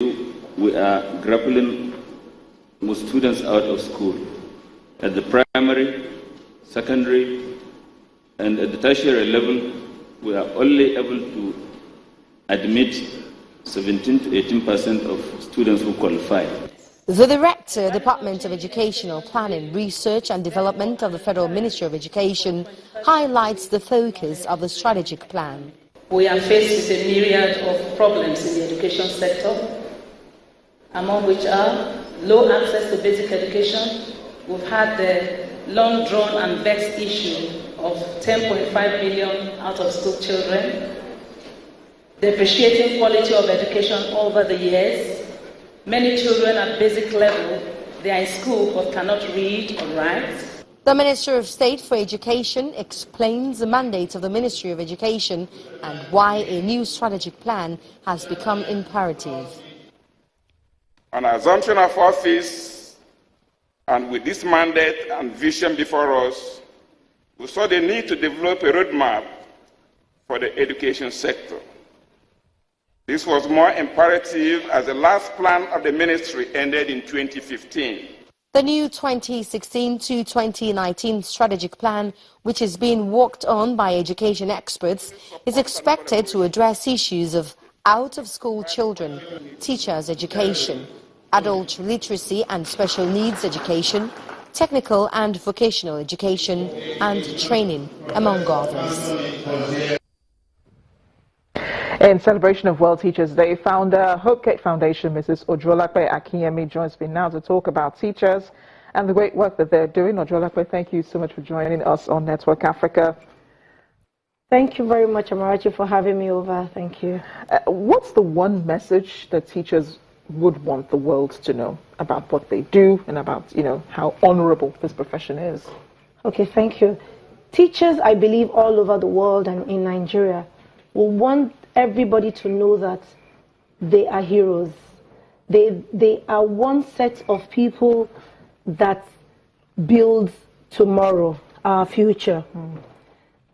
we are grappling with students out of school at the primary, secondary, and at the tertiary level. We are only able to admit 17 to 18% of students who qualify. The Director, Department of Educational Planning, Research and Development of the Federal Ministry of Education, highlights the focus of the strategic plan. We are faced with a myriad of problems in the education sector, among which are low access to basic education. We've had the long-drawn and vexed issue of 10.5 million out-of-school children, depreciating quality of education over the years. Many children at basic level, they are in school but cannot read or write. The Minister of State for Education explains the mandate of the Ministry of Education and why a new strategic plan has become imperative. On assumption of office, and with this mandate and vision before us, we saw the need to develop a roadmap for the education sector. This was more imperative as the last plan of the ministry ended in 2015. The new 2016 to 2019 strategic plan, which is being worked on by education experts, is expected to address issues of out-of-school children, teachers' education, adult literacy and special needs education, technical and vocational education, and training, among others. In celebration of World Teachers Day, founder Hope Gate Foundation, Mrs. Ojolape Akinyemi, joins me now to talk about teachers and the great work that they're doing. Ojolape, thank you so much for joining us on Network Africa. Thank you very much, Amarachi, for having me over. Thank you. What's the one message that teachers would want the world to know about what they do and about, how honorable this profession is? Okay, thank you. Teachers, I believe, all over the world and in Nigeria will want everybody to know that they are heroes. They are one set of people that builds tomorrow, our future.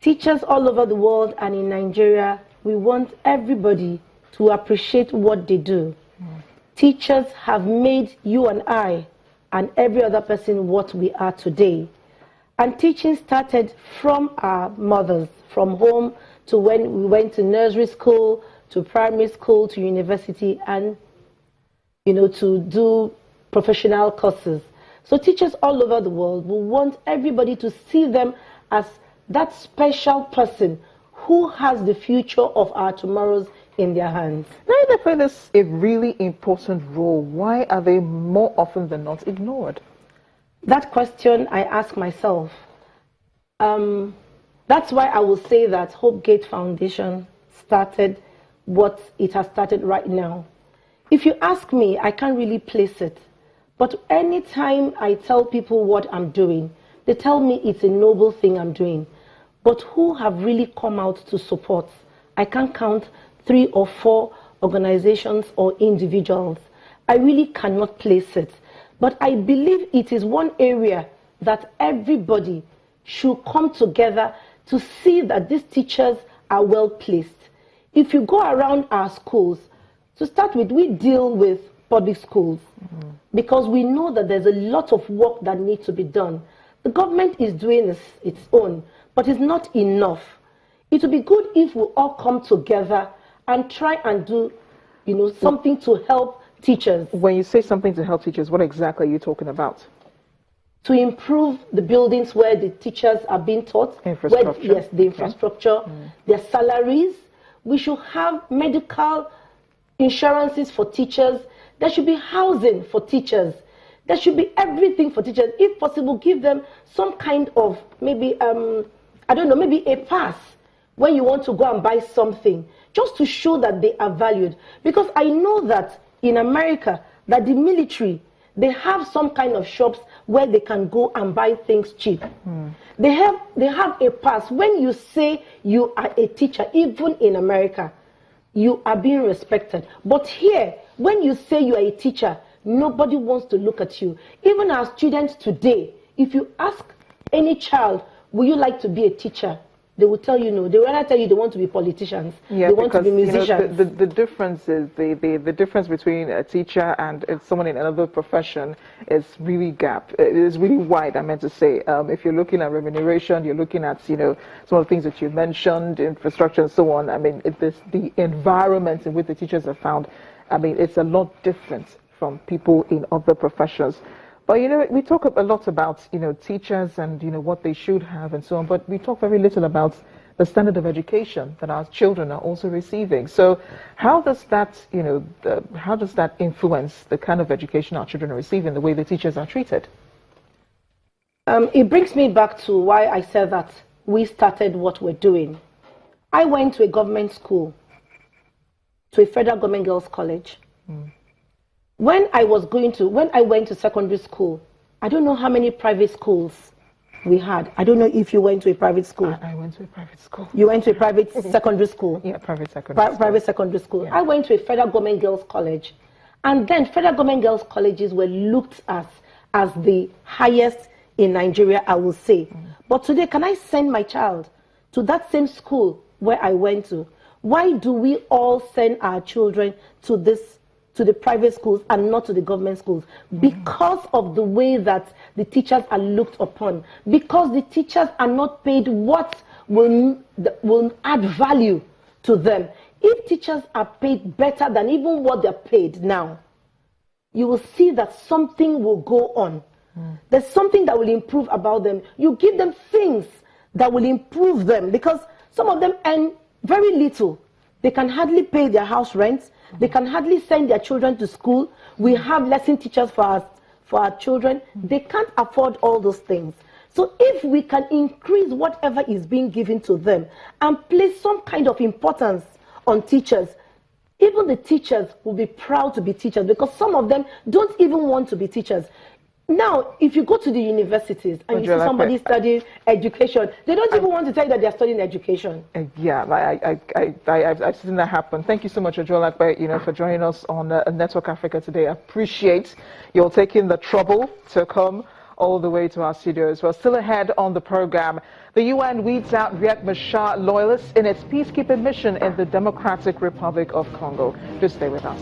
Teachers all over the world and in Nigeria, we want everybody to appreciate what they do. Teachers have made you and I and every other person what we are today. And teaching started from our mothers, from home to when we went to nursery school, to primary school, to university, and, to do professional courses. So teachers all over the world will want everybody to see them as that special person who has the future of our tomorrows in their hands. Now they play this a really important role. Why are they more often than not ignored? That question I ask myself. That's why I will say that Hope Gate Foundation started what it has started right now. If you ask me, I can't really place it. But anytime I tell people what I'm doing, they tell me it's a noble thing I'm doing. But who have really come out to support? I can't count 3 or 4 organizations or individuals. I really cannot place it. But I believe it is one area that everybody should come together to see that these teachers are well placed. If you go around our schools, to start with, we deal with public schools because we know that there's a lot of work that needs to be done. The government is doing its own, but it's not enough. It would be good if we all come together and try and do, something to help teachers. When you say something to help teachers, what exactly are you talking about? To improve the buildings where the teachers are being taught. Infrastructure. Yes, the infrastructure, their salaries. We should have medical insurances for teachers. There should be housing for teachers. There should be everything for teachers. If possible, give them some kind of, maybe, maybe a pass when you want to go and buy something, just to show that they are valued. Because I know that in America, that the military, they have some kind of shops where they can go and buy things cheap. They have a pass. When you say you are a teacher, even in America, you are being respected. But here, when you say you are a teacher, nobody wants to look at you. Even our students today, if you ask any child, would you like to be a teacher? they will tell you no. They will rather tell you they want to be politicians. Yeah, they want to be musicians. You know, the difference is the difference between a teacher and someone in another profession is really it is really wide. I meant to say, if you're looking at remuneration, you're looking at some of the things that you mentioned, infrastructure and so on. I mean, the environment in which the teachers are found. I mean, it's a lot different from people in other professions. But, we talk a lot about, teachers and, what they should have and so on, but we talk very little about the standard of education that our children are also receiving. So how does that, how does that influence the kind of education our children are receiving, the way the teachers are treated? It brings me back to why I said that we started what we're doing. I went to a government school, to a federal government girls' college. When I went to secondary school, I don't know how many private schools we had. I don't know if you went to a private school. I went to a private school. You went to a private secondary school? Yeah, private secondary school. Private secondary school. Yeah. I went to a federal government girls' college. And then federal government girls' colleges were looked at as the highest in Nigeria, I will say. But today, can I send my child to that same school where I went to? Why do we all send our children to the private schools and not to the government schools? Because of the way that the teachers are looked upon. Because the teachers are not paid what will add value to them. If teachers are paid better than even what they're paid now, you will see that something will go on. There's something that will improve about them. You give them things that will improve them, because some of them earn very little. They can hardly pay their house rent. They can hardly send their children to school. We have lesson teachers for our children. They can't afford all those things. So if we can increase whatever is being given to them and place some kind of importance on teachers, even the teachers will be proud to be teachers, because some of them don't even want to be teachers. Now, if you go to the universities and you see somebody studying education, they don't even want to tell you that they're studying education. Yeah, I've seen that happen. Thank you so much, Ojolakpe, for joining us on Network Africa today. I appreciate you're taking the trouble to come all the way to our studios. We're still ahead on the program. The UN weeds out Riek Machar loyalists in its peacekeeping mission in the Democratic Republic of Congo. Just stay with us.